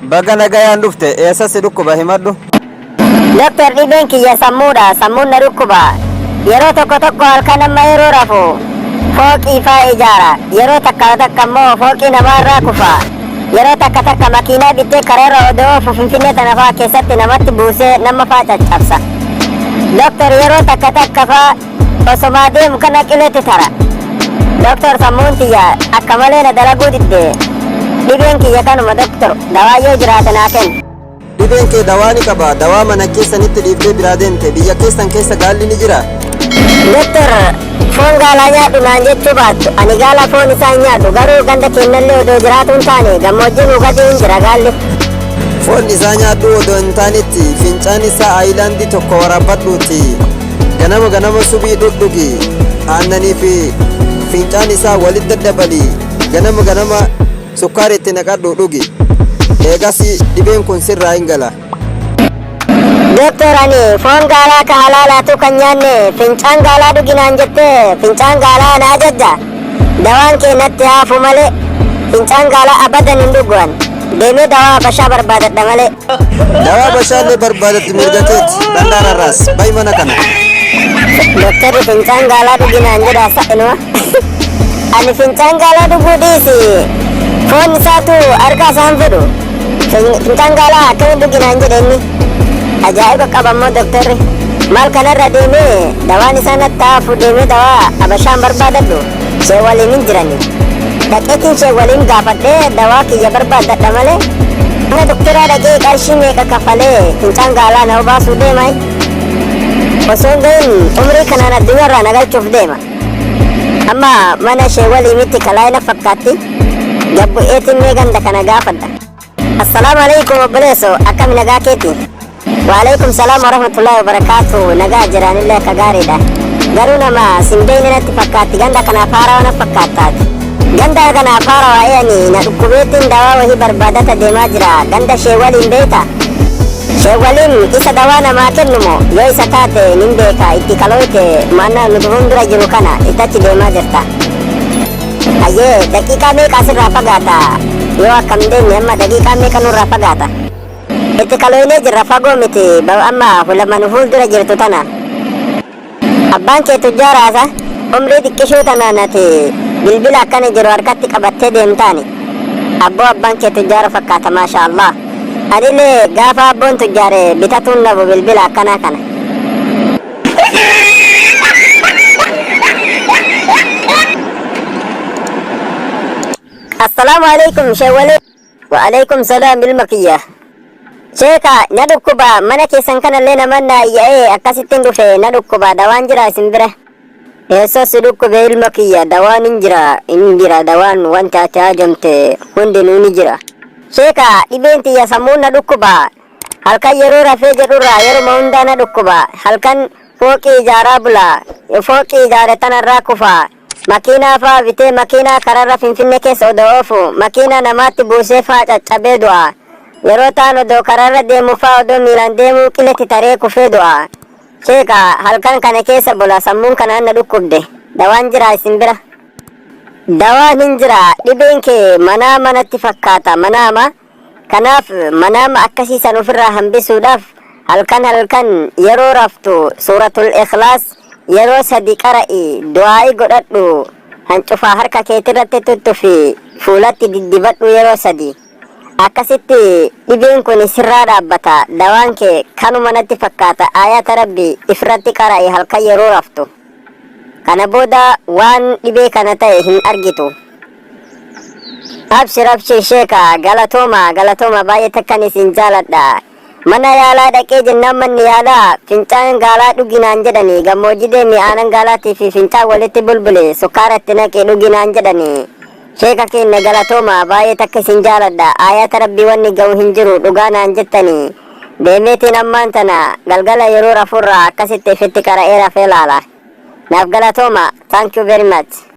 Bagana gayaan dhufte eessasi dhukkuba himadhu. Doktor dhibeen kiyya sammuudha. Sammuun na dhukkuba. Yeroo tokko halkan amma yeroo rafu fooqii faa ijaara. Yeroo takka immoo fooqii namaarraa kufa. Yeroo takka makiinaa bittee kareerra odoo Finfinnee tana faa keessatti namatti buusee nama faa caccabsa. Doktor yeroo takka faa osoma deemu kana qileetti tara. Doktor sammuun tiyya akka malee na dalaguu didde. Dhibeen kiyya kanuma doktor dawaa yoo jiraate naa kennu. Dhibeen kee dawaa ni qaba. Dawaa mana keessanitti dhiiftee biraa deemte biyya keessan keessa gaalli ni jira. Doktor foon gaalaa nyaadhu naan jechuu baattu ani gaala foon isaa hin nyaadhu garuu ganda keenyallee odoo jiraatu hin taane gammoojjii mukatti hin jira gaalli. Foon isaa nyaadhu odoo hin taanetti fincaan isaa aayilaandii tokko waraabadhuuti ganama subii dhudhugi aannanii fi fincaan isaa walitti daddabali ganama sukkaara itti naqadhu dhugi eegas dhibeen kun sirraa hin gala. Doktor ani foon gaalaa ka halaalaatu kan nyaanne fincaan gaalaa dhuginaan jettee fincaan gaalaa na ajajja dawaan keenyatti haafu malee fincaan gaalaa abadan hin dhuguan deemee dawaa bashaa barbaadadha malee. Dawaa bashaallee barbaadatti mirga keetti dhandhaararraas bayi mana kana. Doktorri fincaan gaalaa dhuginaan jedha sa'inuma. Ani fincaan gaalaa dhuguu dhiisi foon isaatu harka isaan fedhu fincaan gaalaa akkamiin dhuginaan jedhe inni. Ajaa'iba qabammoo doktorri maal kanarra deemee dawaan isaa natti haafu deemee dawaa abashaan barbaadadhu shee waliin hin jirani dhaqeetiin shee waliin gaafadhee dawaa kiyya barbaadadha malee mana doktoraa dhaqee qarshii meeqa kafalee fincaan gaalaa na baasuu deema osoo gahin umrii kanaan addunyaarraa nagalchuuf deema amma mana shee waliimitti kalaayina fakkaatti gabbu'eetiin mee ganda kana gaafadha. Assalaamu alaikum obboleesso akkami nagaa keeti. Waalaikum salaam warahmatullahi wabarakatuh. Nagaa jiraanillee akka gaariidha. Garuu nama simbeen natti fakkaatti ganda kanaaf haarawaa na fakkaataati. Ganda kanaaf haarawaa ani na dhukkubeettiin dawaa wahii barbaadata deemaa jira. Ganda shee waliin beekta. Shee waliin isa dawaa namaa kennumo yoo isa taate nin beeka itti kalooyte mana nuti fuuldura jiru kana ittachi deemaa jirta. Hayyee daqiiqaa meeqa asirraa fagaata yoo akkam deemne amma daqiiqaa meeqa nurraa fagaata. Itti kalooyinee jirra fagoo miti amma lamaan fuuldura jirtu tana. Abbaan kee tujjaaraasa umrii xiqqishuu tanaan ati bilbila akkana jiru harkatti qabattee deemtaani. Abboo abbaan kee tujjaara fakkaata maasha Allah. Anillee gaafa abboon tujjaare bitatuun nabu bilbila akkanaa kana. Assalaamu alaikum sheewwalee. Wa alaikum salaam ilma kiyya. Sheeka na dhukkuba mana keessan kanallee namanna iyya'ee akkasittiin dhufe na dhukkuba dawaan jira isin bira. Eessoo si dhukkube ilma kiyya dawaan hin jira dawaan wanti ati haajamte hundinuu ni jira. Sheeka dhibeen tiyya sammuun na dhukkuba halkan yeroo rafee jedhurraa yeruma hundaa na dhukkuba halkan fooqii ijaaraa bula fooqii ijaare tanarraa kufa makiinaa faa bitee makiinaa kararra Finfinnee keessa odoo oofu makiinaa namaatti buusee faa caccabee du'a. Yeroo taan odoo kararra deemu faa odoo miilaan deemuu qiletti taree kufee du'a. Sheeka halkan kana keessa bula sammuun kanaan na dhukkubde dawaan jira isin bira. Dawaan hin jira dhibeen kee manaama natti fakkaata manaama kanaaf manaama akkasiisan ofirraa hambisuudhaaf halkan yeroo raftu suuratul ikhlaas yeroo 3 qara'i du'aa'i godhadhu hancufaa harka keetirratti tuttufi fuulatti diddibadhu yeroo 3 akkasitti dhibeen kun sirraa dhaabbata dawaan kee kanuma natti fakkaata ayata rabbi ifratti qara'i halkan yeroo raftu kana booda waan dhibee kana ta'e hin argitu. Abshir sheeka galatooma baay'ee takkan isin jaaladha. Mana yaalaa dhaqee jennaan manni yaalaa fincaan gaalaa dhuginaan jedhani gammoojjii deemi aanan gaalaatii fi fincaan walitti bulbule sukkaara itti naqee dhuginaan jedhani. Sheeka keenya galatooma baay'ee takka isin jaaladha ayata rabbii wanni ga'u hin jiru dhugaanaan jettani deemeetiin ammaan tana galgala yeroo rafurraa akkasitti ifitti qara'ee rafee laala. Naaf galatooma. Thank you very much.